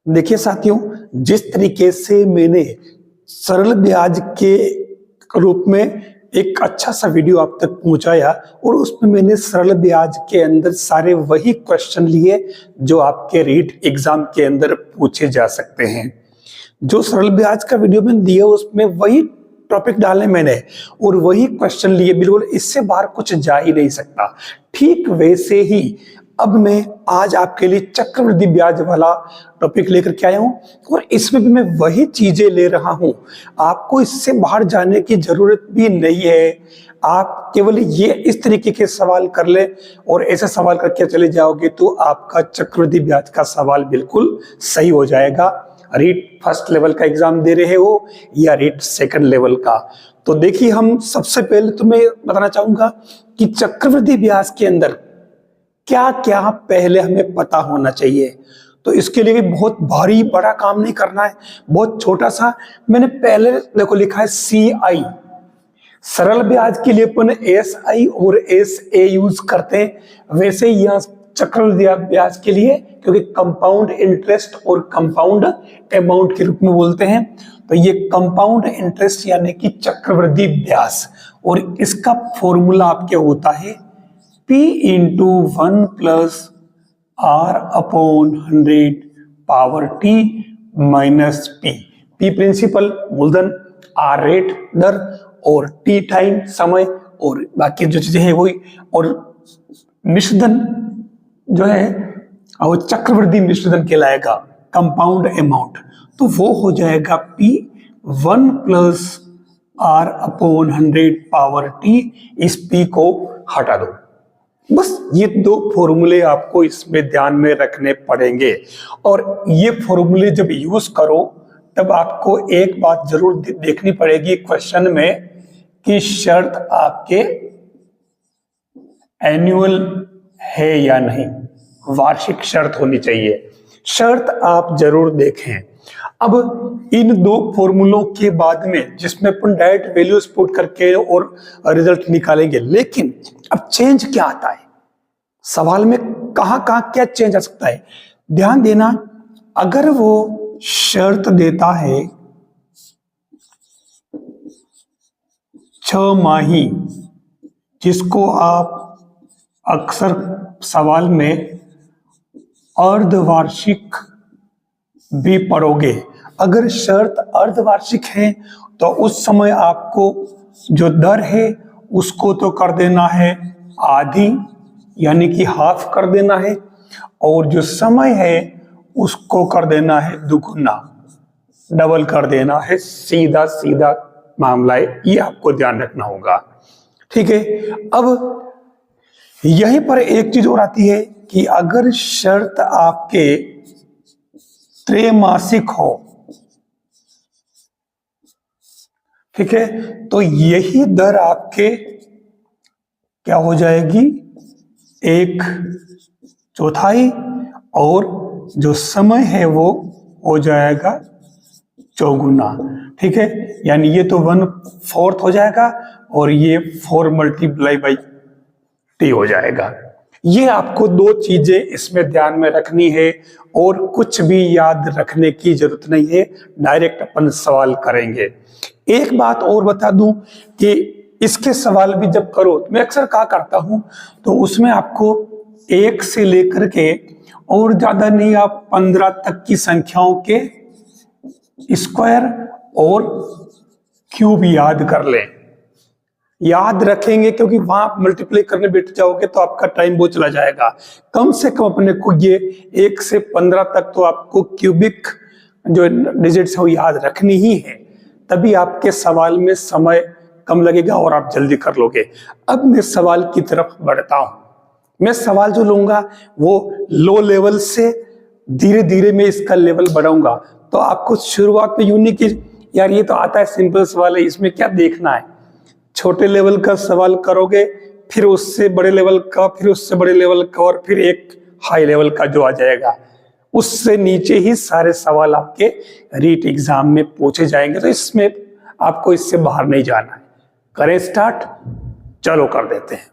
देखिए साथियों, जिस तरीके से मैंने सरल ब्याज के रूप में एक अच्छा सा वीडियो आप तक पहुंचाया और उसमें मैंने सरल ब्याज के अंदर सारे वही क्वेश्चन लिए जो आपके रीट एग्जाम के अंदर पूछे जा सकते हैं। जो सरल ब्याज का वीडियो मैंने दिया उसमें वही टॉपिक डाले मैंने और वही क्वेश्चन लिए, बिल्कुल इससे बाहर कुछ जा ही नहीं सकता। ठीक वैसे ही अब मैं आज आपके लिए चक्रवृद्धि ब्याज वाला टॉपिक लेकर के आया हूं और इसमें भी मैं वही चीजें ले रहा हूं। आपको इससे बाहर जाने की जरूरत भी नहीं है। आप केवल ये इस तरीके के सवाल कर ले और ऐसे सवाल करके चले जाओगे तो आपका चक्रवृद्धि ब्याज का सवाल बिल्कुल सही हो जाएगा। रीट फर्स्ट लेवल का एग्जाम दे रहे हो या रीट सेकंड लेवल का, तो देखिए हम सबसे पहले तो मैं बताना चाहूंगा कि चक्रवृद्धि ब्याज के अंदर क्या क्या पहले हमें पता होना चाहिए। तो इसके लिए बहुत भारी बड़ा काम नहीं करना है, बहुत छोटा सा मैंने पहले देखो लिखा है CI। सरल ब्याज के लिए अपन SI और SA यूज करते हैं, वैसे ही यहाँ चक्रवृद्धि ब्याज के लिए क्योंकि कंपाउंड इंटरेस्ट और कंपाउंड अमाउंट के रूप में बोलते हैं, तो ये कंपाउंड इंटरेस्ट यानी कि चक्रवृद्धि ब्याज और इसका फॉर्मूला आपके होता है P into 1 plus R upon 100 power T minus P। P principal मूलधन, R रेट दर और T टाइम समय और बाकी जो चीजें हैं वही, और मिश्रधन जो है वो चक्रवृद्धि मिश्रधन कहलाएगा कंपाउंड अमाउंट, तो वो हो जाएगा P 1 plus R upon 100 power T। इस P को हटा दो। बस ये दो फॉर्मूले आपको इसमें ध्यान में रखने पड़ेंगे और ये फॉर्मूले जब यूज करो तब आपको एक बात जरूर देखनी पड़ेगी क्वेश्चन में कि शर्त आपके एनुअल है या नहीं, वार्षिक शर्त होनी चाहिए। शर्त आप जरूर देखें। अब इन दो फॉर्मूलों के बाद में जिसमें अपन डायरेक्ट वैल्यूज पुट करके और रिजल्ट निकालेंगे, लेकिन अब चेंज क्या आता है सवाल में, कहां कहां क्या चेंज आ सकता है, ध्यान देना। अगर वो शर्त देता है 6 माही, जिसको आप अक्सर सवाल में अर्धवार्षिक भी पढ़ोगे, अगर शर्त अर्धवार्षिक है तो उस समय आपको जो दर है उसको तो कर देना है आधी यानी कि हाफ कर देना है, और जो समय है उसको कर देना है दुगुना, डबल कर देना है। सीधा सीधा मामला है, ये आपको ध्यान रखना होगा। ठीक है, अब यहीं पर एक चीज और आती है कि अगर शर्त आपके त्रैमासिक हो, ठीक है, तो यही दर आपके क्या हो जाएगी 1/4 और जो समय है वो हो जाएगा 4 ठीक है, यानी ये तो 1/4 हो जाएगा और ये 4 मल्टीप्लाई बाई T हो जाएगा। ये आपको दो चीजें इसमें ध्यान में रखनी है और कुछ भी याद रखने की जरूरत नहीं है, डायरेक्ट अपन सवाल करेंगे। एक बात और बता दूं कि इसके सवाल भी जब करो तो मैं अक्सर क्या करता हूं, तो उसमें आपको 1 से लेकर के और ज्यादा नहीं, आप 15 तक की संख्याओं के स्क्वायर और क्यूब याद कर लें। याद रखेंगे क्योंकि वहां मल्टीप्लाई करने बैठ जाओगे तो आपका टाइम बहुत चला जाएगा। कम से कम अपने को ये 1 से 15 तक तो आपको क्यूबिक जो डिजिट्स है वो याद रखनी ही है, तभी आपके सवाल में समय कम लगेगा और आप जल्दी कर लोगे। अब मैं सवाल की तरफ बढ़ता हूं। मैं सवाल जो लूंगा वो लो लेवल से धीरे धीरे मैं इसका लेवल बढ़ाऊंगा। तो आपको शुरुआत में यूं नहीं कि यार ये तो आता है सिंपल सवाल है, इसमें क्या देखना है। छोटे लेवल का सवाल करोगे, फिर उससे बड़े लेवल का, फिर उससे बड़े लेवल का, और फिर एक हाई लेवल का जो आ जाएगा, उससे नीचे ही सारे सवाल आपके रीट एग्जाम में पूछे जाएंगे। तो इसमें आपको इससे बाहर नहीं जाना है। करें स्टार्ट, चलो कर देते हैं।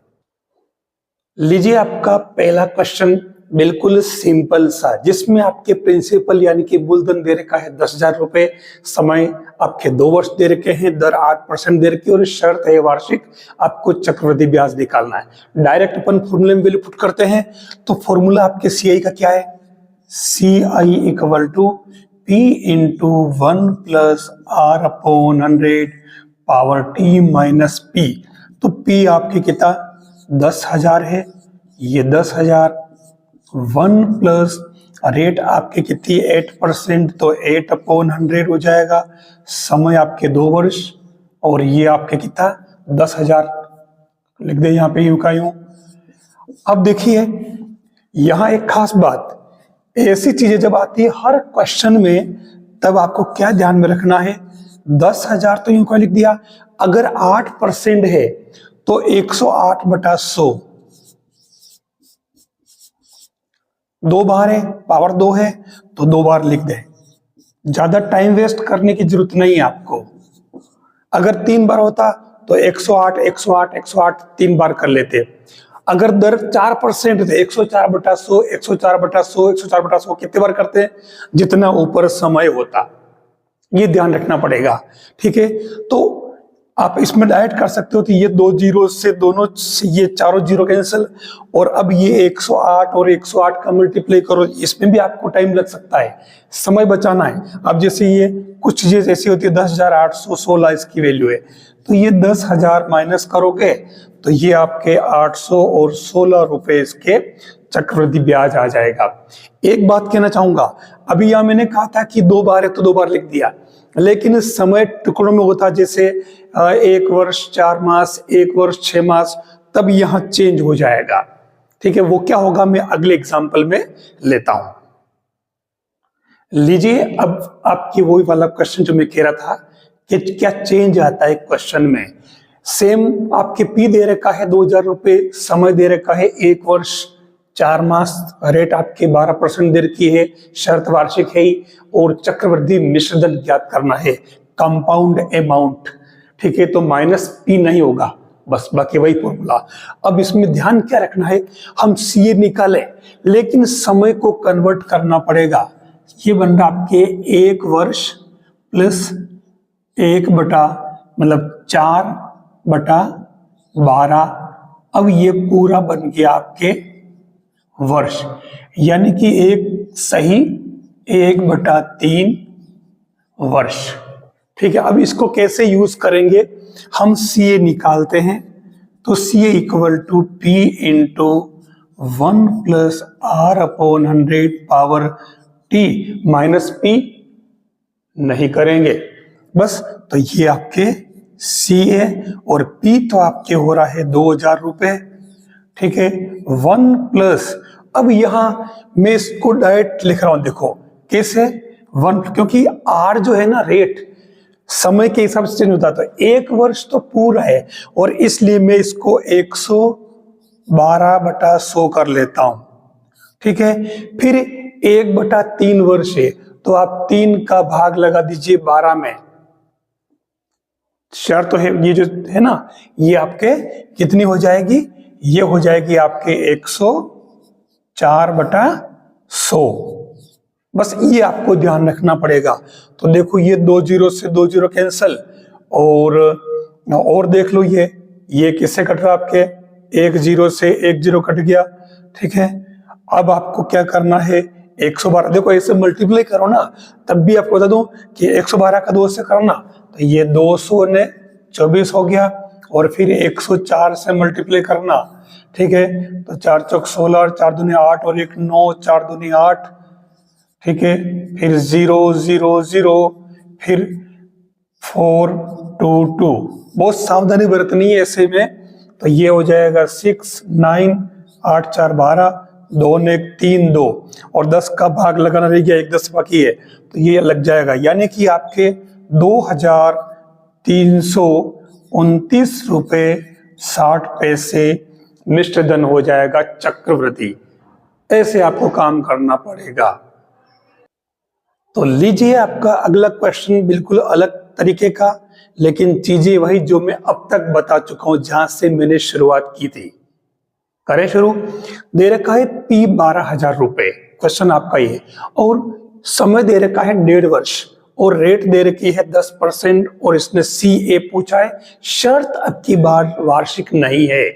लीजिए आपका पहला क्वेश्चन बिल्कुल सिंपल सा, जिसमें आपके प्रिंसिपल यानी कि मूलधन दे रखा है 10,000 रुपए, समय आपके 2 वर्ष दे रखे हैं, दर 8% दे रखी है और शर्त है वार्षिक आपको चक्रवृद्धि ब्याज निकालना है। डायरेक्ट अपन फॉर्मूले में वैल्यू पुट करते हैं, तो फॉर्मूला आपके सीआई का क्या है, CI equal to P into 1 plus R upon 100 power T minus P। तो P आपके कितना 10,000 है, ये 10,000, 1 प्लस रेट आपके कितनी 8%, तो 8 अपॉन 100 हो जाएगा, समय आपके 2 वर्ष, और ये आपके कितना 10,000 लिख दे यहाँ पे यूं का यूं। अब देखिए यहाँ एक खास बात, ऐसी चीजें जब आती है हर क्वेश्चन में, तब आपको क्या ध्यान में रखना है, 10,000 तो यूं का लिख दिया, अगर 8% है तो 108/100, 2 बार है, पावर 2 है तो 2 बार लिख दे, ज्यादा टाइम वेस्ट करने की जरूरत नहीं है आपको। अगर 3 बार होता तो 108 108 108 3 बार कर लेते। अगर दर 4% है तो 104/100 104/100 104/100 कितने बार करते हैं, जितना ऊपर समय होता, ये ध्यान रखना पड़ेगा। ठीक है, तो आप इसमें डायरेक्ट कर सकते हो, तो ये 2 जीरो से दोनों ये चारों जीरो कैंसिल, और अब ये 108 और 108 का मल्टीप्लाई करो, इसमें भी आपको टाइम लग सकता है, समय बचाना है। अब जैसे ये कुछ चीजें ऐसी होती है 10,816 इसकी वैल्यू है, तो ये 10,000 माइनस करोगे तो ये आपके 816 रुपए इसके चक्रवृद्धि ब्याज आ जाएगा। एक बात कहना चाहूंगा, अभी यहां मैंने कहा था कि 2 बार है तो 2 बार लिख दिया, लेकिन समय टुकड़ों में होता, जैसे 1 वर्ष 4 मास, 1 वर्ष 6 मास, तब यहां चेंज हो जाएगा। ठीक है, वो क्या होगा मैं अगले एग्जाम्पल में लेता हूं। लीजिए अब आपकी वही वाला क्वेश्चन जो मैं कह रहा था कि क्या चेंज आता है क्वेश्चन में। सेम आपके P दे रखा है 2,000 रुपए, समय दे रखा है 1 वर्ष 4 मास, रेट आपके 12% दे रखी है, शर्त वार्षिक है ही, और चक्रवृद्धि मिश्रधन ज्ञात करना है, कंपाउंड अमाउंट। ठीक है, तो माइनस P नहीं होगा, बस बाकी वही फॉर्मूला। अब इसमें ध्यान क्या रखना है, हम CA निकालें लेकिन समय को कन्वर्ट करना पड़ेगा। ये बन रहा आपके 1 वर्ष प्लस 4/12, अब ये पूरा बन गया आपके वर्ष, यानी कि एक सही 1/3 वर्ष। ठीक है, अब इसको कैसे यूज करेंगे, हम CA निकालते हैं, तो CA equal to P into 1 plus R upon 100 power T minus P नहीं करेंगे बस। तो ये आपके CA और P तो आपके हो रहा है 2,000 रुपए। ठीक है, 1 प्लस, अब यहां मैं इसको डायरेक्ट लिख रहा हूं, देखो कैसे 1, क्योंकि R जो है ना रेट समय के हिसाब से चेंज होता है, तो 1 वर्ष तो पूरा है, और इसलिए मैं इसको 112/100 कर लेता हूं। ठीक है, फिर 1/3 वर्ष है, तो आप 3 का भाग लगा दीजिए 12 में, शर्त तो है, ये जो है ना ये आपके कितनी हो जाएगी, ये हो जाएगी आपके 104/100। बस ये आपको ध्यान रखना पड़ेगा। तो देखो ये 2 जीरो से 2 जीरो कैंसल, और देख लो ये किससे कट रहा है आपके, 1 जीरो से 1 जीरो कट गया। ठीक है, अब आपको क्या करना है, 112, देखो ऐसे मल्टीप्लाई करो ना, तब भी आपको बता दूं कि 112 का 2 से करना, तो ये 200 ने 24 हो गया, और फिर 104 से मल्टीप्लाई करना। ठीक है, तो 4 चौक 16 और 4 दूनी 8 और 1 9, 4 दूनी 8। ठीक है, फिर 0 0 0, फिर 4 2 2, बहुत सावधानी बरतनी है ऐसे में। तो ये हो जाएगा 6 9 8 4 12, 2 ने 1 3 2, और 10 का भाग लगाना रह गया, 1 10 बाकी है, तो ये लग जाएगा, यानी कि आपके 2,329 रुपए 60 पैसे मिश्रधन हो जाएगा चक्रवृद्धि। ऐसे आपको काम करना पड़ेगा। तो लीजिए आपका अगला क्वेश्चन बिल्कुल अलग तरीके का, लेकिन चीजें वही जो मैं अब तक बता चुका हूं, जहां से मैंने शुरुआत की थी। करें शुरू। दे रखा है P 12,000 रुपए, क्वेश्चन आपका ये, और समय दे रखा है 1.5 वर्ष, और रेट दे रखी है 10%, और इसने CA पूछा है। शर्त अब की बार वार्षिक नहीं है,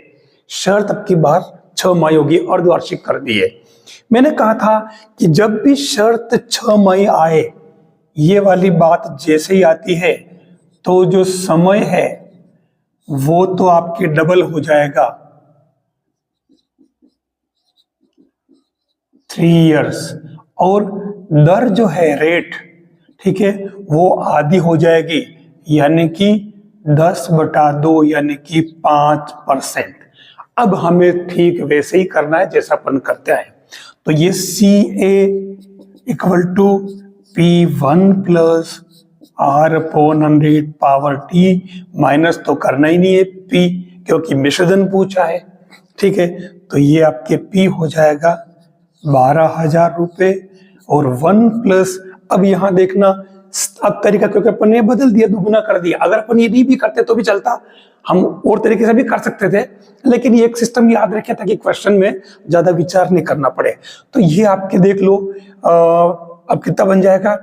शर्त अब की बार 6 माही होगी, अर्धवार्षिक कर दी है। मैंने कहा था कि जब भी शर्त 6 माही आए, ये वाली बात जैसे ही आती है तो जो समय है वो तो आपके डबल हो जाएगा, 3 इयर्स, और दर जो है रेट, ठीक है, वो आधी हो जाएगी, यानी कि 10/2 यानी कि 5%। अब हमें ठीक वैसे ही करना है जैसा अपन करते हैं। तो ये CA equal to P1 plus R/100 power T, minus तो करना ही नहीं है P, क्योंकि मिश्रधन पूछा है, ठीक है। तो ये आपके P हो जाएगा 12,000 रुपए, और 1 प्लस, अब यहां देखना अब तरीका, क्योंकि अपन ने बदल दिया, दुगुना कर दिया। अगर अपन ये भी करते तो भी चलता, हम और तरीके से भी कर सकते थे, लेकिन ये एक सिस्टम याद रखे ताकि क्वेश्चन में ज्यादा विचार नहीं करना पड़े। तो ये आपके देख लो, अब कितना बन जाएगा,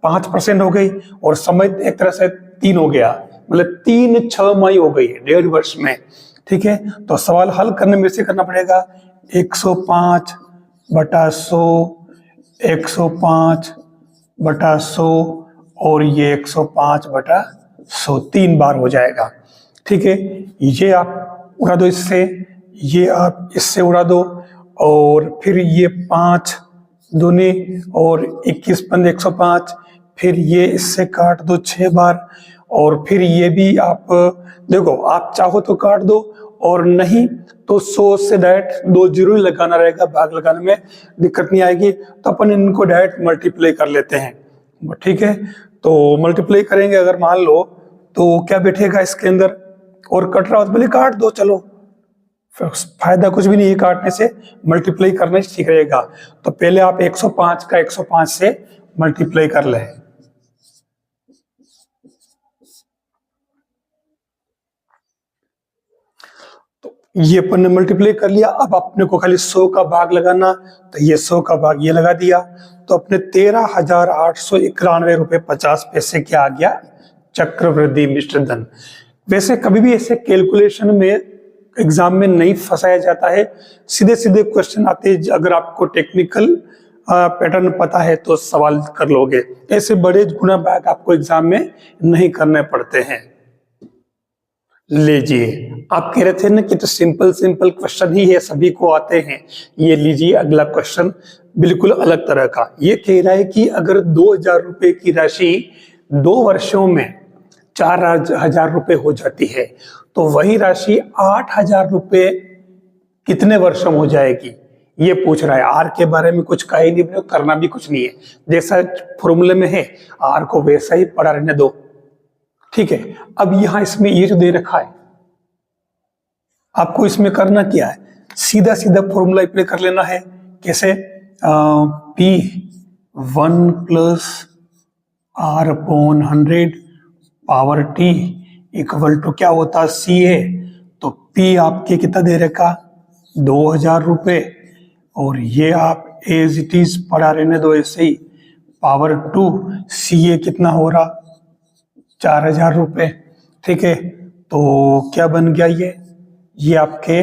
5% हो गई, और समय एक तरह से 3 हो गया, मतलब 3 6 माही हो गई 1.5 वर्ष में, ठीक है। तो सवाल हल करने में से करना पड़ेगा 105/100, 105/100, और ये 105/100 3 बार हो जाएगा, ठीक है। ये आप उड़ा दो इससे, ये आप इससे उड़ा दो, और फिर ये 5 दूनी और 21 पंजे 105, फिर ये इससे काट दो 6 बार, और फिर ये भी आप देखो, आप चाहो तो काट दो, और नहीं तो 100 से डायरेक्ट 2 जीरो लगाना रहेगा, भाग लगाने में दिक्कत नहीं आएगी। तो अपन इनको डायरेक्ट मल्टीप्लाई कर लेते हैं, ठीक है। तो मल्टीप्लाई करेंगे अगर मान लो, तो क्या बैठेगा इसके अंदर, और कट रहा हो तो भले काट दो, चलो फायदा कुछ भी नहीं है काटने से, मल्टीप्लाई करना ही ठीक रहेगा। तो पहले आप 105 का 105 से मल्टीप्लाई कर लें, तो ये अपन ने मल्टीप्लाई कर लिया। अब अपने को खाली 100 का भाग लगाना, तो ये 100 का भाग ये लगा दिया, तो अपने 13,891 रुपए 50 पैसे क्या आ गया, चक्रवृद्धि मिश्रधन। वैसे कभी भी ऐसे कैलकुलेशन में एग्जाम में नहीं फंसाया जाता है, सीधे सीधे क्वेश्चन आते हैं। अगर आपको टेक्निकल पैटर्न पता है तो सवाल कर लोगे, ऐसे बड़े गुना भाग आपको एग्जाम में नहीं करने पड़ते हैं। लीजिए, आप कह रहे थे ना कि तो सिंपल सिंपल क्वेश्चन ही है, सभी को आते हैं। ये लीजिए अगला क्वेश्चन बिल्कुल अलग तरह का। ये कह रहा है कि अगर 2,000 रुपए की राशि 2 वर्षों में 4,000 रुपए हो जाती है, तो वही राशि 8,000 रुपए कितने वर्षों में हो जाएगी, ये पूछ रहा है। आर के बारे में कुछ कहा ही नहीं, करना भी कुछ नहीं है, जैसा फॉर्मूले में है आर को वैसा ही पड़ा रहने दो, ठीक है। अब यहां इसमें ये जो दे रखा है, आपको इसमें करना क्या है, सीधा सीधा फॉर्मूला अप्लाई कर लेना है। कैसे, P1 plus R/100 power T equal to क्या होता है, CA। तो P आपके कितना दे रखा, 2,000 रुपए, और ये आप एज इट इज पढ़ा रहने दो ऐसे ही, पावर 2, CA कितना हो रहा, 4,000 रुपए, ठीक है। तो क्या बन गया ये आपके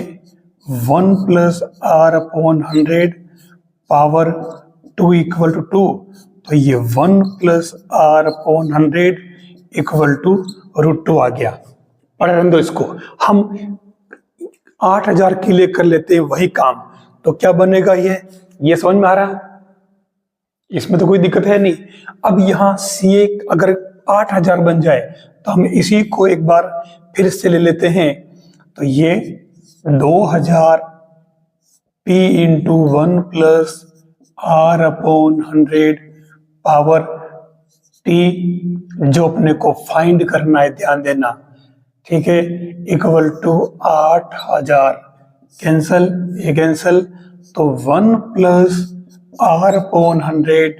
1 plus R/100 power 2 equal to 2। तो ये 1 प्लस R/100 इक्वल टू √2 आ गया। पढ़ रहने दो इसको, हम 8,000 के लिए कर लेते हैं वही काम। तो क्या बनेगा, ये समझ में आ रहा, इसमें तो कोई दिक्कत है नहीं। अब यहां CA अगर 8,000 बन जाए तो हम इसी को एक बार फिर से ले लेते हैं। तो ये 2,000 P into 1 plus R/100 power T, जो अपने को फाइंड करना है, ध्यान देना, ठीक है, इक्वल टू 8,000, कैंसल, ये कैंसल, तो 1 plus R/100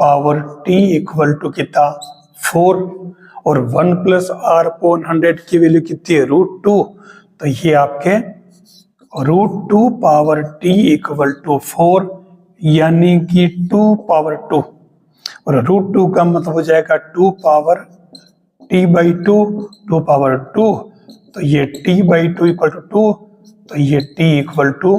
power T equal to कितना, 4, और 1 प्लस R/100 की वैल्यू कितनी है, √2। तो ये आपके √2 पावर t इक्वल टू 4, यानी कि 2 पावर 2, और √2 का मतलब हो जाएगा 2 पावर t बाई 2, 2 पावर 2, तो ये t बाई 2 इक्वल टू 2, तो ये t इक्वल टू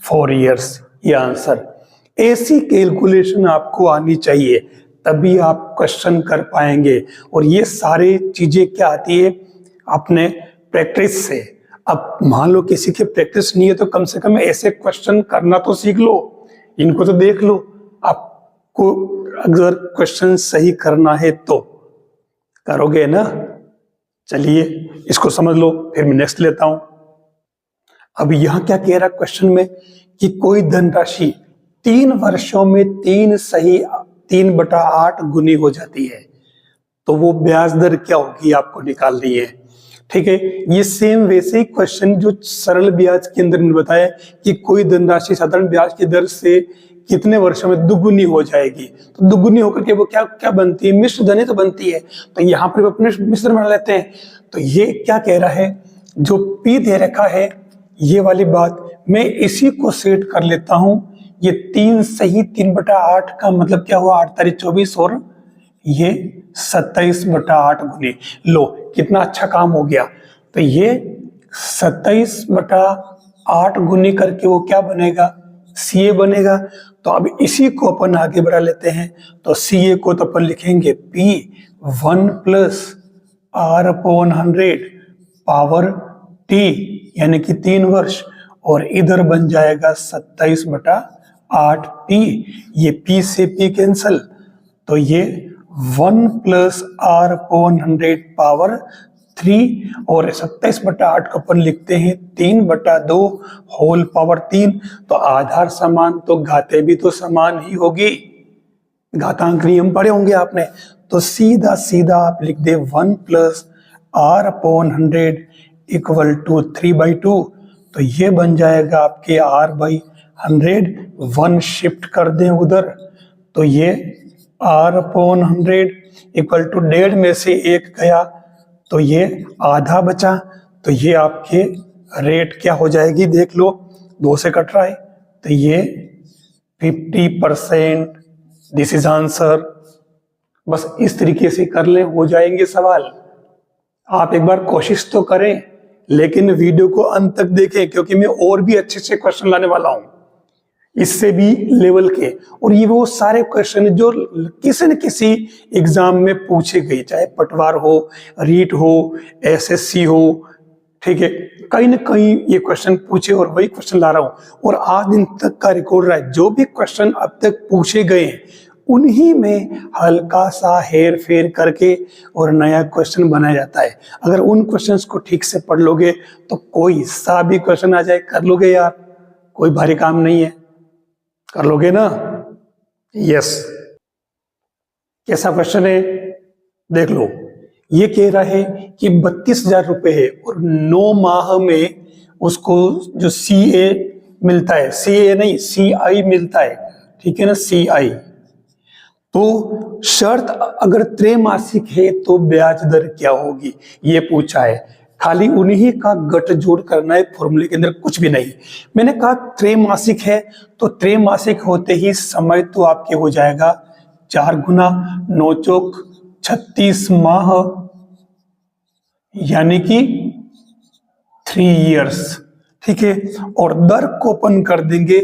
4 ईयर्स, ये आंसर। ऐसी कैलकुलेशन आपको आनी चाहिए, तभी आप क्वेश्चन कर पाएंगे। और ये सारी चीजें क्या आती है अपने प्रैक्टिस से। अब मान लो किसी की प्रैक्टिस नहीं है तो कम से कम ऐसे क्वेश्चन करना तो सीख लो, इनको तो देख लो। आपको अगर क्वेश्चन सही करना है तो करोगे ना। चलिए इसको समझ लो, फिर मैं नेक्स्ट लेता हूं। अब यहां क्या कह रहा क्वेश्चन में कि कोई धनराशि 3 वर्षों में 3/8 गुनी हो जाती है, तो वो ब्याज दर क्या होगी आपको निकालनी है। ठीक है, ये सेम वैसे ही क्वेश्चन जो सरल ब्याज के अंदर बताया कि कोई धनराशि साधारण ब्याज की दर से कितने वर्षों में दुगुनी हो जाएगी, तो दुगुनी होकर के वो क्या क्या बनती है, मिश्र धनी तो बनती है। तो यहाँ पर अपने मिश्र बना लेते हैं। तो ये क्या कह रहा है, जो P दे रखा है ये वाली बात, मैं इसी को सेट कर लेता हूं। ये 3 सही 3/8 का मतलब क्या हुआ, 8 तारीख 24, और ये 27/8 गुनी। लो कितना अच्छा काम हो गया। तो ये 27/8 गुनी करके वो क्या बनेगा, CA बनेगा। तो अब इसी को अपन आगे बढ़ा लेते हैं। तो CA को तो अपन लिखेंगे P1 + R/100 पावर T, यानी कि 3 वर्ष, और इधर बन जाएगा 27/8P। ये P से P कैंसल, तो ये 1 + R/100 पावर 3, और 27/8 को अपन लिखते हैं 3/2 होल पावर 3। तो आधार समान तो घाते भी तो समान ही होगी, घातांक नियम पढ़े होंगे आपने। तो सीधा सीधा आप लिख दे 1 + R/100 इक्वल टू 3/2। तो ये बन जाएगा आपके R/100, 1 शिफ्ट कर दें उधर, तो ये R/100 इक्वल टू 1.5 में से 1 गया, तो ये आधा बचा। तो ये आपके रेट क्या हो जाएगी, देख लो, 2 से कट रहा है, तो ये 50%। This is answer. बस इस तरीके से कर ले, हो जाएंगे सवाल। आप एक बार कोशिश तो करें, लेकिन वीडियो को अंत तक देखें, क्योंकि मैं और भी अच्छे अच्छे क्वेश्चन लाने वाला हूं, इससे भी लेवल के। और ये वो सारे क्वेश्चन जो किसी न किसी एग्जाम में पूछे गए, चाहे पटवार हो, रीट हो, SSC हो, ठीक है, कहीं ना कहीं ये क्वेश्चन पूछे और वही क्वेश्चन ला रहा हूं। और आज दिन तक का रिकॉर्ड रहा है, जो भी क्वेश्चन अब तक पूछे गए हैं उन्हीं में हल्का सा हेर फेर करके और नया क्वेश्चन बनाया जाता है। अगर उन क्वेश्चंस को ठीक से पढ़ लोगे तो कोई सा भी क्वेश्चन आ जाए कर लोगे यार, कोई भारी काम नहीं है, कर लोगे ना। यस, कैसा क्वेश्चन है देख लो। ये कह रहा है कि 32,000 रुपए है और 9 माह में उसको जो CA मिलता है, CA नहीं CI मिलता है, ठीक है ना, CI। तो शर्त अगर त्रैमासिक है तो ब्याज दर क्या होगी, ये पूछा है। खाली उन्हीं का गठजोड़ करना है, फॉर्मूले के अंदर कुछ भी नहीं। मैंने कहा त्रैमासिक है, तो त्रैमासिक होते ही समय तो आपके हो जाएगा 4 गुना 9 चौक 36 माह, यानी कि 3 इयर्स, ठीक है। और दर को अपन कर देंगे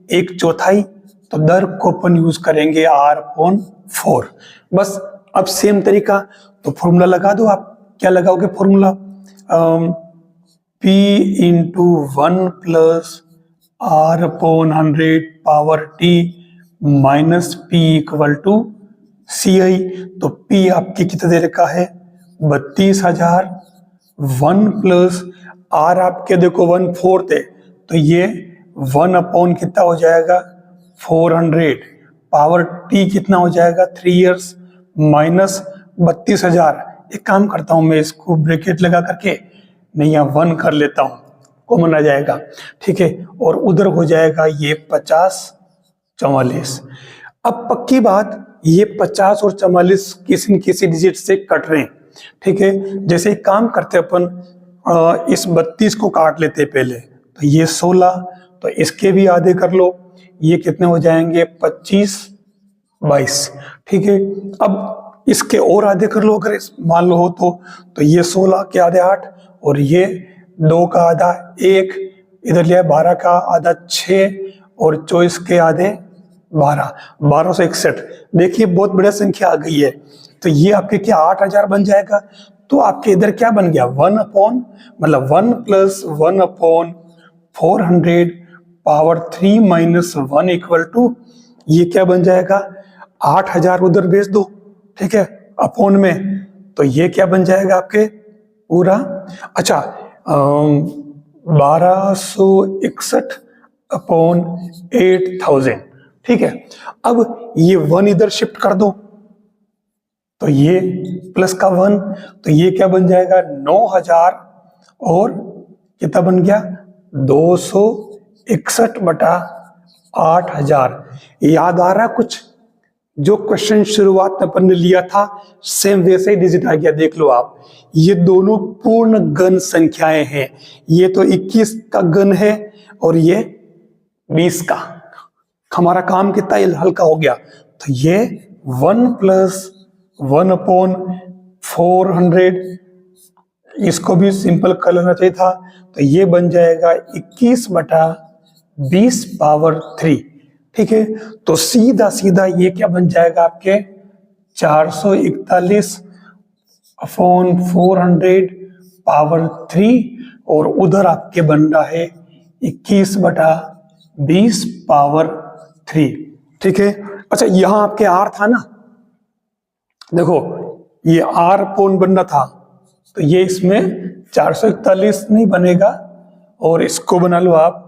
1/4, तो दर को अपन यूज करेंगे R/4। बस अब सेम तरीका, तो फॉर्मूला लगा दो। आप क्या लगाओगे formula, P × 1 + R/100 power T minus P = CI। तो P आपकी कितना दे रखा है, 32,000। 1 + R आपके देखो 1/4 है, तो ये 1 कितना हो जाएगा 400, पावर T कितना हो जाएगा 3 इयर्स, माइनस 32,000। एक काम करता हूं मैं, इसको ब्रैकेट लगा करके नहीं, यहाँ 1 कर लेता हूं, कॉमन आ जाएगा, ठीक है। और उधर हो जाएगा ये 50 44। अब पक्की बात, ये 50 और 44 किसी न किसी डिजिट से कट रहे हैं, ठीक है। जैसे एक काम करते अपन, इस 32 को काट लेते पहले, तो ये 16, तो इसके भी आधे कर लो, ये कितने हो जाएंगे 25, 22। ठीक है, अब इसके और आधे कर लो अगर मान लो हो तो ये 16 के आधे 8, और ये 2 का आधा 1, इधर लिया 12 का आधा 6, और 24 के आधे 12, 1261। देखिए बहुत बड़ी संख्या आ गई है, तो ये आपके क्या 8000 बन जाएगा। तो आपके इधर क्या बन गया 1 plus 1 upon 400 power 3 minus 1 equal to, ये क्या बन जाएगा 8000 उधर भेज दो, ठीक है, अपॉन में, तो ये क्या बन जाएगा आपके पूरा, अच्छा 1261 अपॉन 8000। ठीक है, अब ये 1 इधर शिफ्ट कर दो, तो ये प्लस का 1, तो ये क्या बन जाएगा 9000, और कितना बन गया 261 बटा 8000। याद आ रहा कुछ, जो क्वेश्चन शुरुआत में अपन ने लिया था सेम वैसे ही डिजिट आ गया। देख लो आप, ये दोनों पूर्ण घन संख्याएं हैं, ये तो 21 का घन है और ये 20 का। हमारा काम कितना हल्का हो गया, तो ये 1 प्लस 1 अपॉन 400, इसको भी सिंपल कर लेना चाहिए था, तो ये बन जाएगा 21 बटा 20 पावर 3। ठीक है, तो सीधा सीधा ये क्या बन जाएगा आपके 441 अपॉन 400 पावर 3, और उधर आपके बन रहा है 21 बटा 20 पावर 3। ठीक है, अच्छा यहां आपके आर था ना, देखो ये आर अपॉन बनना था, तो ये इसमें 441 नहीं बनेगा, और इसको बना लो आप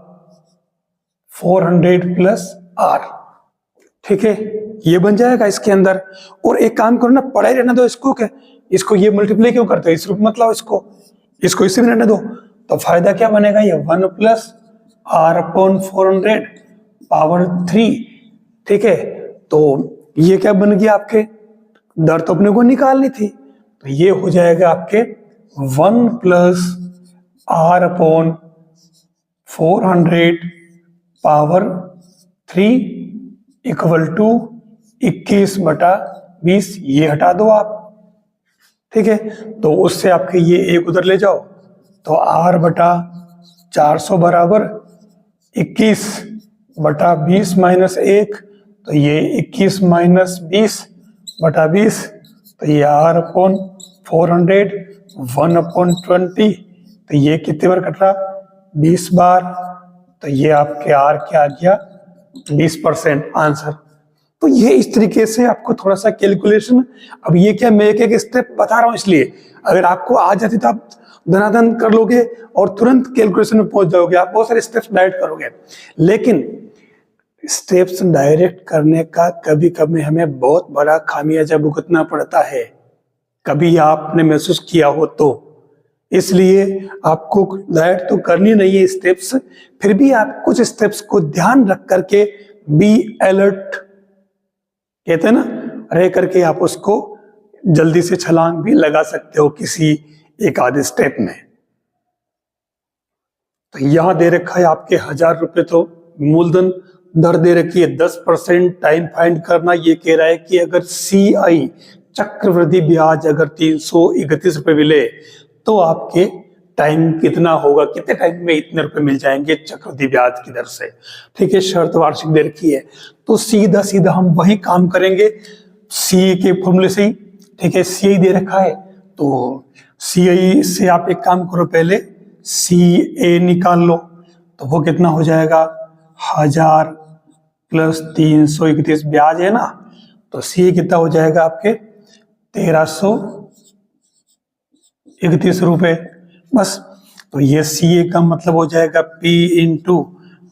400 प्लस आर। ठीक है, ये बन जाएगा इसके अंदर। और एक काम करो ना, पढ़ाई रहने दो इसको, क्या इसको ये मल्टीप्लाई क्यों करते हो, इस रूप मतलब इसको इसी में रहने दो, तो फायदा क्या बनेगा, ये 1 प्लस आर अपॉन 400 पावर 3। ठीक है, तो ये क्या बन गया आपके, दर तो अपने को निकालनी थी, तो ये हो जाएगा आपके 1 plus R upon 400 power 3 equal to 21 बटा 20। ये हटा दो आप, ठीक है, तो उससे आपके ये एक उधर ले जाओ, तो आर बटा 400 बराबर 21 बटा 20 माइनस 1, तो ये 21 माइनस 20 बटा 20, तो ये आर अपॉन 400 1 अपॉन 20, तो ये कितने बार कट रहा 20 बार, तो ये आपके आर क्या आ गया 20% आंसर। तो ये इस तरीके से आपको थोड़ा सा कैलकुलेशन, अब ये क्या मैं एक एक स्टेप बता रहा हूं, इसलिए अगर आपको आ जाती तो आप धनाधन कर लोगे और तुरंत कैलकुलेशन में पहुंच जाओगे, आप बहुत सारे स्टेप्स डायरेक्ट करोगे। लेकिन स्टेप्स डायरेक्ट करने का कभी कभी हमें बहुत बड़ा खामियाजा भुगतना पड़ता है, कभी आपने महसूस किया हो तो, इसलिए आपको डायरेक्ट तो करनी नहीं है स्टेप्स, फिर भी आप कुछ स्टेप्स को ध्यान रख करके बी अलर्ट कहते हैं ना, रह करके आप उसको जल्दी से छलांग भी लगा सकते हो किसी एक आधे स्टेप में। तो यहां दे रखा है आपके 1000 रुपए, तो मूलधन दर दे रखी है 10%, टाइम फाइंड करना, ये कह रहा है कि अगर CI चक्रवृद्धि ब्याज अगर 331 रुपए मिले तो आपके टाइम कितना होगा, कितने टाइम में इतने रुपए मिल जाएंगे चक्रवृद्धि ब्याज की दर से। ठीक है, शर्त वार्षिक दे रखी है, तो सीधा सीधा हम वही काम करेंगे CI के फॉर्मूले से ही। ठीक है, CI दे रखा है, तो CI से आप एक काम करो, पहले CA निकाल लो, तो वो कितना हो जाएगा 1000 प्लस 331 ब्याज है ना, तो CA कितना हो जाएगा आपके 1331 रुपए बस। तो ये CA का मतलब हो जाएगा P into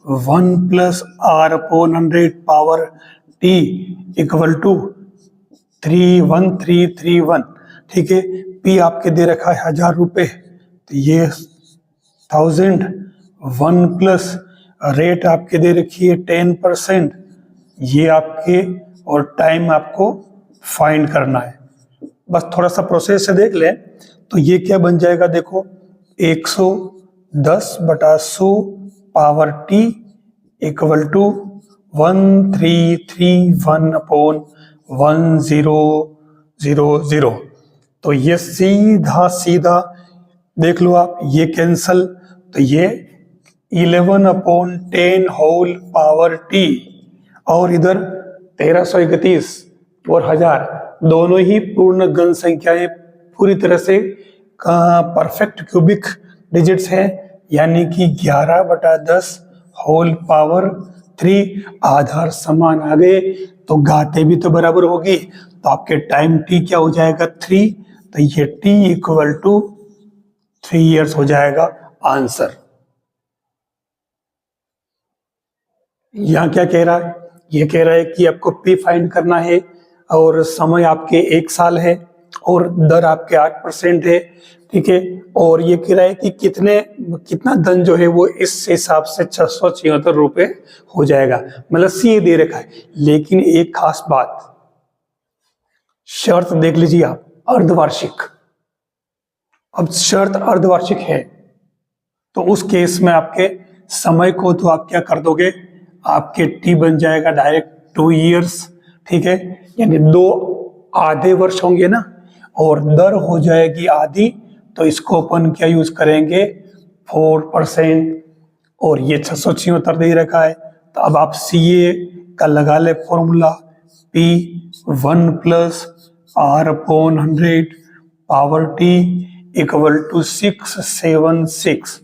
1 plus R upon 100 power T equal to 31331। ठीक है, P आपके दे रखा है 1000 रुपए, तो ये 1000, 1 प्लस रेट आपके दे रखी है 10%, ये आपके, और टाइम आपको फाइंड करना है। बस थोड़ा सा प्रोसेस से देख लें, तो ये क्या बन जाएगा, देखो 110 बटा 100 power T equal to 1331 upon 1000। तो ये सीधा सीधा देख लो आप, ये कैंसल, तो ये 11 अपॉन 10 होल पावर टी, और इधर 1331 और 1000 दोनों ही पूर्ण घन संख्याएं पूरी तरह से परफेक्ट क्यूबिक डिजिट्स हैं, यानी कि 11/10 होल पावर 3 आधार समान आ गए, तो घातें भी तो बराबर होगी, तो आपके टाइम टी क्या हो जाएगा 3, तो ये टी इक्वल टू 3 इयर्स हो जाएगा आंसर। यहां क्या कह रहा है, ये कह रहा है कि आपको पी फाइंड करना है और समय आपके 1 साल है और दर आपके 8% है, ठीक है, और ये कह रहा है कि कितना धन जो है वो इस हिसाब से 676 रुपए हो जाएगा, मतलब सी दे रखा है। लेकिन एक खास बात, शर्त देख लीजिए आप, अर्धवार्षिक। अब शर्त अर्धवार्षिक है तो उस केस में आपके समय को तो आप क्या कर दोगे, आपके टी बन जाएगा डायरेक्ट 2 इयर्स, ठीक है, यानी 2 आधे वर्ष होंगे ना, और दर हो जाएगी आधी, तो इसको अपन क्या यूज करेंगे 4%, और ये 676 दे रखा है, तो अब आप CA का लगा ले formula, P1 plus R/100 power T equal to 676।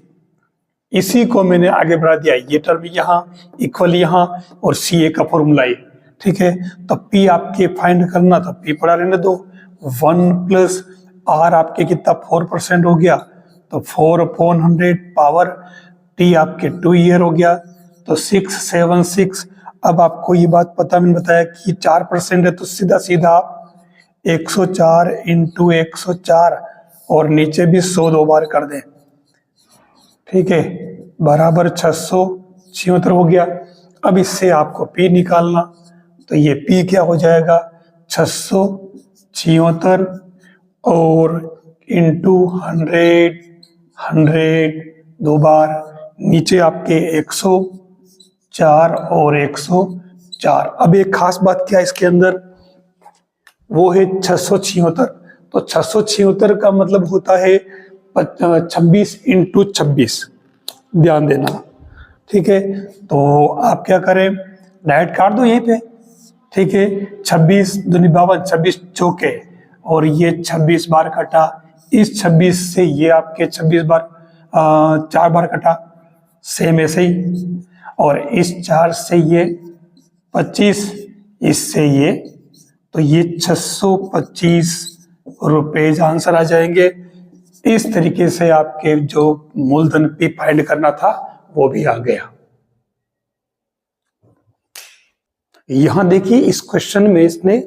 इसी को मैंने आगे बढ़ा दिया, ये टर्म यहाँ इक्वल यहाँ और CA का फॉर्मूला ये, ठीक है। तो P आपके फाइंड करना, तो P पड़ा रहने दो, 1 प्लस R आपके कितना 4% हो गया, तो 4/100 पावर T आपके 2 ईयर हो गया, तो 676। अब आपको ये बात पता, मैंने बताया कि 4% है, तो सीधा सीधा आप 104 इंटू 104 और नीचे भी 100 2 बार कर दें, ठीक है, बराबर 676 हो गया। अब इससे आपको P निकालना, तो ये P क्या हो जाएगा 676 और इंटू 100 2 बार, नीचे आपके 104 और 104। अब एक खास बात क्या है इसके अंदर, वो है 676, तो 676 का मतलब होता है 26 इंटू 26, ध्यान देना, ठीक है। तो आप क्या करें, डायरेक्ट काट दो यहीं पे, ठीक है, 26 दूनी 52, 26 चौके, और ये 26 बार कटा, इस 26 से ये आपके 26 बार 4 बार कटा, सेम ऐसे ही, और इस 4 से ये 25, इससे ये, तो ये 625 रुपए आंसर आ जाएंगे। इस तरीके से आपके जो मूलधन P फाइंड करना था वो भी आ गया। यहां देखिए इस क्वेश्चन में इसने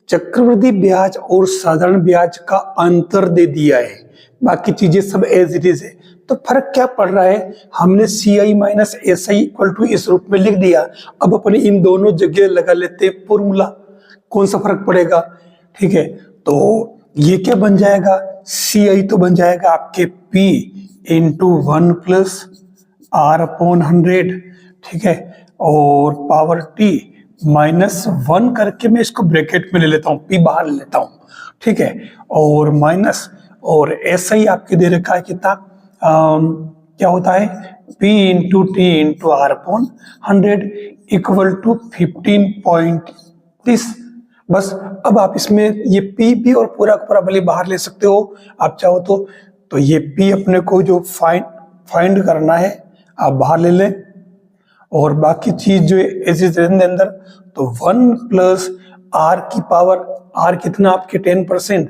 चक्रवृद्धि ब्याज और साधारण ब्याज का अंतर दे दिया है, बाकी चीजें सब एज इट इज है। तो फर्क क्या पड़ रहा है, हमने CI minus SI equal to इस रूप में लिख दिया, अब अपने इन दोनों जगह लगा लेते हैं फॉर्मूला, कौन सा फर्क पड़ेगा, ठीक है। तो ये क्या बन जाएगा, CI तो बन जाएगा आपके P इंटू 1 प्लस R/100, ठीक है, और पावर T -1 करके मैं इसको ब्रैकेट में ले लेता हूँ, P बाहर ले लेता हूँ, ठीक है, और माइनस, और SI आपके दे रखा है कितना, क्या होता है P into T into R/100 equal to 15.30। बस अब आप इसमें ये P और पूरा पूरा भले बाहर ले सकते हो आप चाहो तो ये P अपने को जो फाइंड करना है आप बाहर ले लें, और बाकी चीज जो अंदर, तो 1 प्लस R की पावर, R कितना आपके 10%,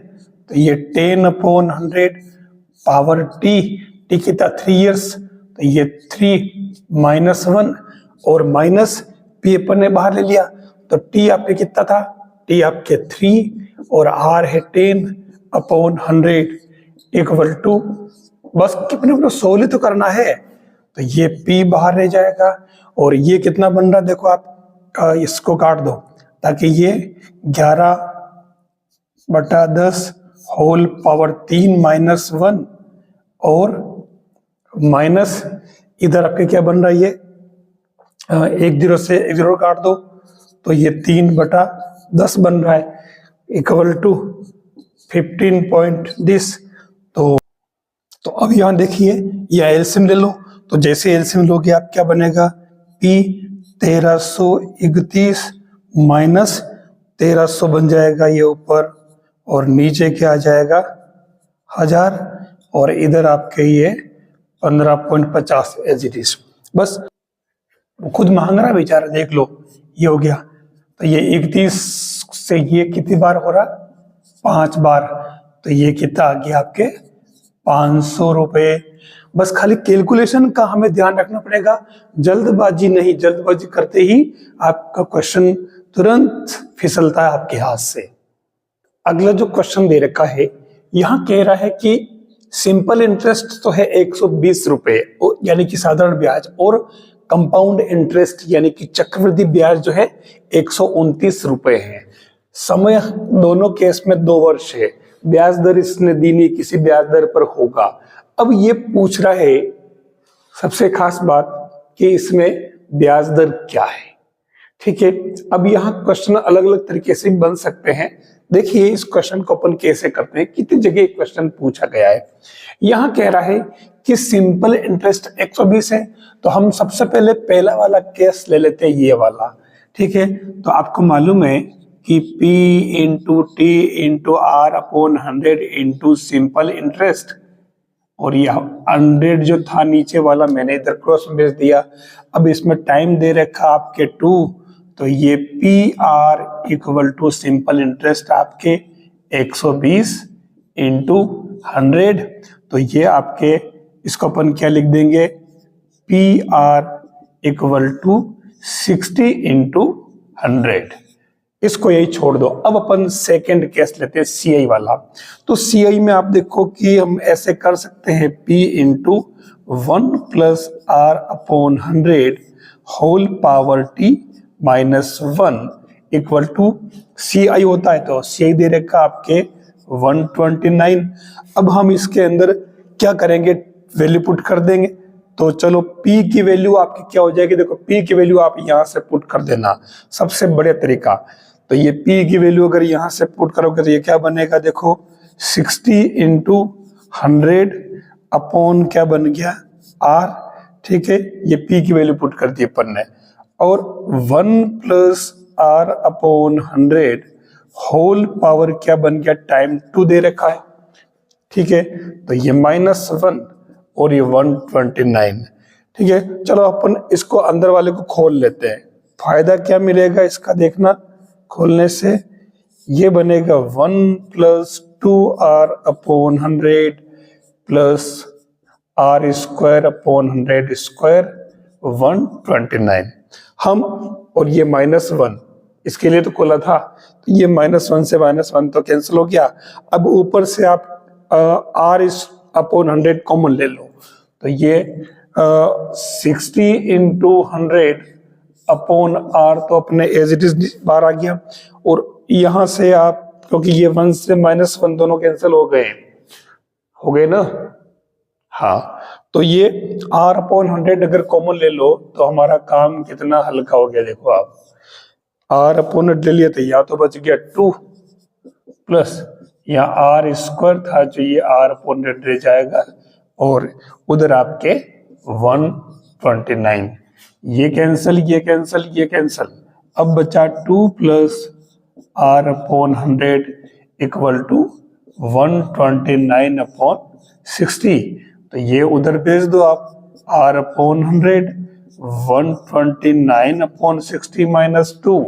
तो ये 10/100 पावर T कितना 3 इयर्स, तो ये 3 -1 और माइनस P अपन ने बाहर ले लिया, तो T आपके कितना था, T आपके 3 और R है 10/100 इक्वल टू, बस कितने को सोल्व तो करना है, तो ये P बाहर रह जाएगा, और ये कितना बन रहा है देखो आप, इसको काट दो ताकि ये 11/10 होल पावर 3 -1 और माइनस इधर आपके क्या बन रहा है, ये 1 0 से 1 0 काट दो तो ये 3/10 बन रहा है, इक्वल टू 15 पॉइंट दिस। तो अब यहाँ देखिए, या एलसीएम ले लो, तो जैसे एलसीएम लोगे आप क्या बनेगा, P 1331 माइनस 1300 बन जाएगा ये ऊपर, और नीचे क्या आ जाएगा 1000, और इधर आपके ये 15.50 एज इट इज। बस खुद मांग रहा बेचारा, देख लो ये हो गया। तो ये 31 से ये कितनी बार हो रहा, 5 बार, तो ये कितना आ गया आपके 500 रुपए। बस खाली कैलकुलेशन का हमें ध्यान रखना पड़ेगा, जल्दबाजी नहीं, जल्दबाजी करते ही आपका क्वेश्चन तुरंत फिसलता है आपके हाथ से। अगला जो क्वेश्चन दे रखा है, यहाँ कह रहा है कि सिंपल इंटरेस्ट तो है 120 रुपए यानी कि साधारण ब्याज, और कंपाउंड इंटरेस्ट यानी कि चक्रवृद्धि ब्याज जो है 129 रुपए है। समय दोनों केस में 2 वर्ष है, ब्याज दर इसने दी नहीं, किसी ब्याज दर पर होगा। अब ये पूछ रहा है सबसे खास बात कि इसमें ब्याज दर क्या है, ठीक है। अब यहाँ क्वेश्चन अलग अलग तरीके से बन सकते हैं। देखिए इस क्वेश्चन को अपन कैसे करते हैं, कितनी जगह क्वेश्चन पूछा गया है। यहाँ कह रहा है कि सिंपल इंटरेस्ट 120 है, तो हम सबसे पहले पहला वाला केस ले लेते हैं, ये वाला, ठीक है। तो आपको मालूम है कि P into T into R upon 100 into simple interest, और यह 100 जो था नीचे वाला मैंने इधर क्रॉस में भेज दिया। अब इसमें टाइम दे रखा आपके 2, तो ये PR equal to simple interest आपके 120 इंटू 100, तो ये आपके, इसको अपन क्या लिख देंगे, PR इक्वल टू 60 इंटू 100। इसको यही छोड़ दो। अब अपन सेकेंड केस लेते हैं, CI वाला। तो CI में आप देखो कि हम ऐसे कर सकते हैं, P into 1 plus R upon 100 whole power T minus 1 equal to CI होता है, तो CI दे रखा आपके 129। अब हम इसके अंदर क्या करेंगे, वैल्यू पुट कर देंगे। तो चलो P की वैल्यू आपकी क्या हो जाएगी, देखो P की वैल्यू आप यहां से पुट कर देना, सबसे बढ़िया तरीका। तो ये P की वैल्यू अगर यहां से पुट करोगे तो ये क्या बनेगा, देखो 60 इंटू 100 अपॉन क्या बन गया R, ठीक है। ये P की वैल्यू पुट कर दी अपन ने, और 1 plus R upon 100 whole power क्या बन गया, टाइम 2 दे रखा है, ठीक है। तो ये -1 और ये 129, ठीक है। चलो अपन इसको अंदर वाले को खोल लेते हैं, फायदा क्या मिलेगा इसका देखना, खोलने से ये बनेगा 1 plus 2R upon 100 plus R square upon 100 square 129। हम, और ये -1 इसके लिए तो खोला था, तो ये -1 से -1 तो कैंसिल हो गया। अब ऊपर से आप R अपॉन 100 कॉमन ले लो, तो ये 60 इंटू 100 अपॉन R तो अपने एज इट इज बाहर आ गया, और यहां से आप, क्योंकि ये 1 से -1 दोनों कैंसिल हो गए ना, हाँ। तो ये R अपॉन 100 अगर कॉमन ले लो तो हमारा काम कितना हल्का हो गया, देखो आप R अपॉन 100 ले लिया, तो या तो बच गया 2 प्लस यहाँ R स्क्वायर था जो ये R अपॉन 100 रह जाएगा, और उधर आपके 129, ये कैंसल, ये कैंसल, ये कैंसल। अब बचा 2 plus R upon 100 equal to 129 upon 60, तो ये उधर भेज दो आप, R अपॉन 100 129 अपॉन 60 माइनस 2,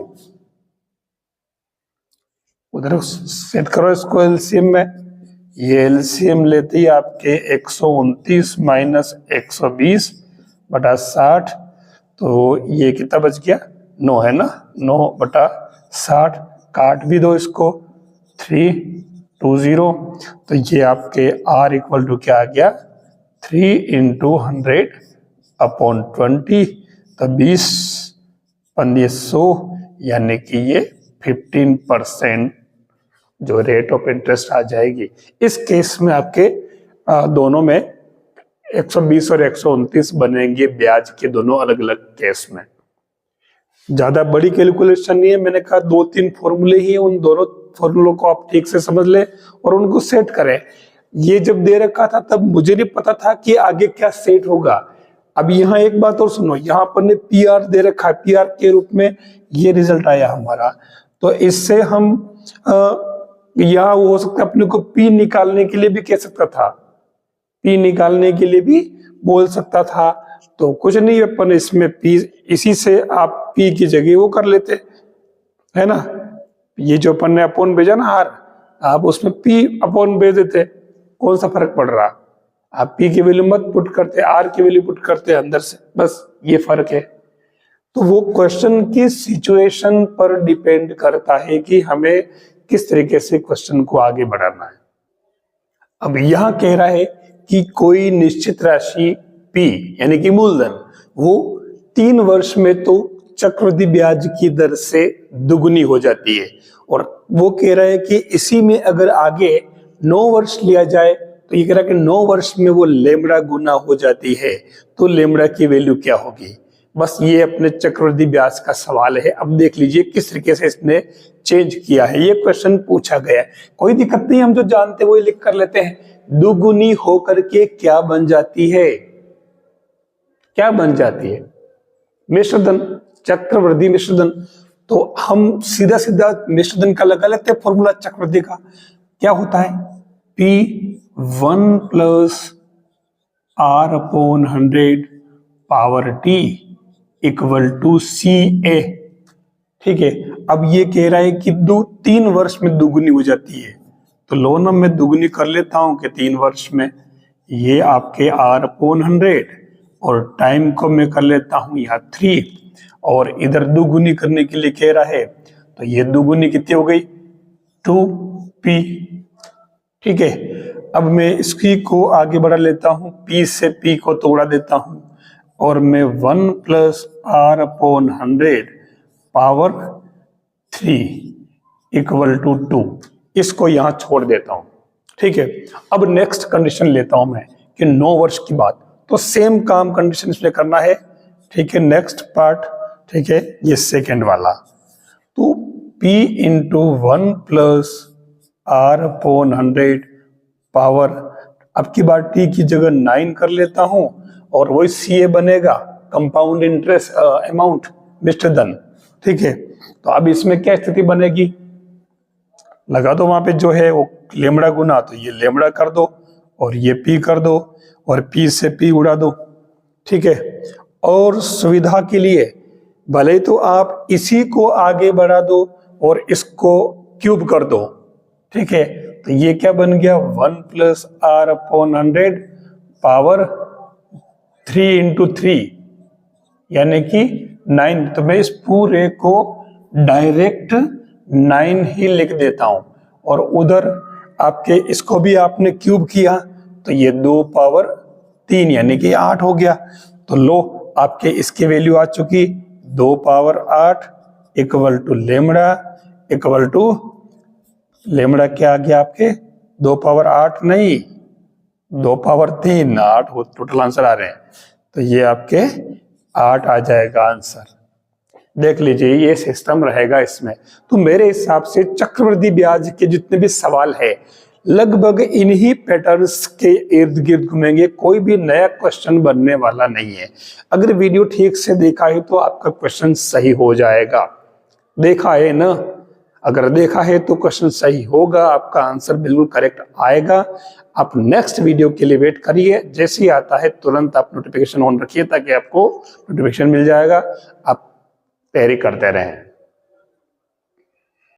उधर सेट करो इसको एलसीएम में। ये एलसीएम लेते ही आपके 129 माइनस 120 बटा 60, तो ये कितना बच गया, 9 है ना, 9 बटा 60, काट भी दो इसको, 320, तो ये आपके R इक्वल टू क्या आ गया, 3 इंटू 100 अपॉन 20, तो 20 पंजे 100, यानी कि ये 15% जो रेट ऑफ इंटरेस्ट आ जाएगी। इस केस में आपके दोनों में 120 और 129 बनेंगे ब्याज के दोनों अलग अलग केस में। ज्यादा बड़ी कैलकुलेशन नहीं है, मैंने कहा 2-3 फॉर्मूले ही है, उन दोनों फॉर्मूलों को आप ठीक से समझ लें और उनको सेट करें। ये जब दे रखा था तब मुझे नहीं पता था कि आगे क्या सेट होगा। अब यहाँ एक बात और सुनो, यहाँ पर ने PR दे रखा है, PR के रूप में ये रिजल्ट आया हमारा। तो इससे हम यहाँ हो सकता है अपने को P निकालने के लिए भी कह सकता था, P निकालने के लिए भी बोल सकता था। तो कुछ नहीं, अपन इसमें P, इसी से आप P की जगह वो कर लेते, है ना। ये जो अपन ने अपॉन भेजा ना R, आप उसमें P अपॉन भेज देते, कौन सा फर्क पड़ रहा। आप P की वैल्यू मत पुट करते, R की वैल्यू पुट करते अंदर से, बस ये फर्क है। तो वो क्वेश्चन की सिचुएशन पर डिपेंड करता है कि हमें किस तरीके से क्वेश्चन को आगे बढ़ाना है। अब यहां कह रहा है कि कोई निश्चित राशि P यानी कि मूलधन, वो 3 वर्ष में तो चक्रवृद्धि ब्याज की दर से दुगुनी हो जाती है। और वो कह रहा है कि इसी में अगर आगे 9 वर्ष लिया जाए तो ये कह रहा है कि 9 वर्ष में वो लेमड़ा गुना हो जाती है, तो लेमड़ा की वैल्यू क्या होगी। बस ये अपने चक्रवृद्धि ब्याज का सवाल है। अब देख लीजिए किस तरीके से इसने चेंज किया है, ये क्वेश्चन पूछा गया है। कोई दिक्कत नहीं, हम जो जानते हैं वही लिख कर लेते हैं। दुगुनी होकर के क्या बन जाती है, क्या बन जाती है, मिश्रधन, चक्रवृद्धि मिश्रधन। तो हम सीधा सीधा मिश्रधन का लगा लेते हैं फॉर्मूला चक्रवृद्धि का। क्या होता है, P1 + R/100 power T = CA। ठीक है। अब ये कह रहा है कि 3 वर्ष में दुगुनी हो जाती है, तो लो ना मैं दुगुनी कर लेता हूं कि 3 वर्ष में, ये आपके R/100 और टाइम को मैं कर लेता हूं यहाँ 3, और इधर दुगुनी करने के लिए कह रहा है, तो ये दुगुनी कितनी हो गई 2P। ठीक है। अब मैं इसकी को आगे बढ़ा लेता हूं, P से P को तोड़ा देता हूं और मैं 1 + R/100 पावर 3 = 2, इसको यहां छोड़ देता हूं। ठीक है। अब नेक्स्ट कंडीशन लेता हूं मैं कि 9 वर्ष की बात, तो सेम काम कंडीशन इसमें करना है। ठीक है। नेक्स्ट पार्ट, ठीक है, ये सेकेंड वाला, तो P × 1 + R/100 पावर, अब की बार T की जगह 9 कर लेता हूं और वही CA बनेगा, कंपाउंड इंटरेस्ट अमाउंट, मिश्रधन। ठीक है। तो अब इसमें क्या स्थिति बनेगी, लगा दो वहां पे जो है वो लेमड़ा गुना, तो ये लेमड़ा कर दो और ये P कर दो और P से P उड़ा दो। ठीक है। और सुविधा के लिए भले तो आप इसी को आगे बढ़ा दो और इसको क्यूब कर दो। ठीक है। तो ये क्या बन गया, 1 + R/100 पावर 3 × 3 यानी कि 9। तो मैं इस पूरे को डायरेक्ट 9 ही लिख देता हूं, और उधर आपके इसको भी आपने क्यूब किया तो ये 2 पावर 3 यानी कि 8 हो गया। तो लो आपके इसकी वैल्यू आ चुकी 2 पावर 8 = लेमड़ा लेमड़ा क्या आ गया आपके 2 पावर 8 नहीं 2 पावर 3, 8 टोटल आंसर आ रहे हैं, तो ये आपके 8 आ जाएगा आंसर। देख लीजिए ये सिस्टम रहेगा इसमें। तो मेरे हिसाब से चक्रवृद्धि ब्याज के जितने भी सवाल है लगभग इन्हीं पैटर्न्स के इर्द गिर्द घूमेंगे, कोई भी नया क्वेश्चन बनने वाला नहीं है। अगर वीडियो ठीक से देखा है तो आपका क्वेश्चन सही हो जाएगा। देखा है ना, अगर देखा है तो क्वेश्चन सही होगा, आपका आंसर बिल्कुल करेक्ट आएगा। आप नेक्स्ट वीडियो के लिए वेट करिए, जैसे ही आता है तुरंत आप नोटिफिकेशन ऑन रखिए ताकि आपको नोटिफिकेशन मिल जाएगा, आप तैयारी करते रहें।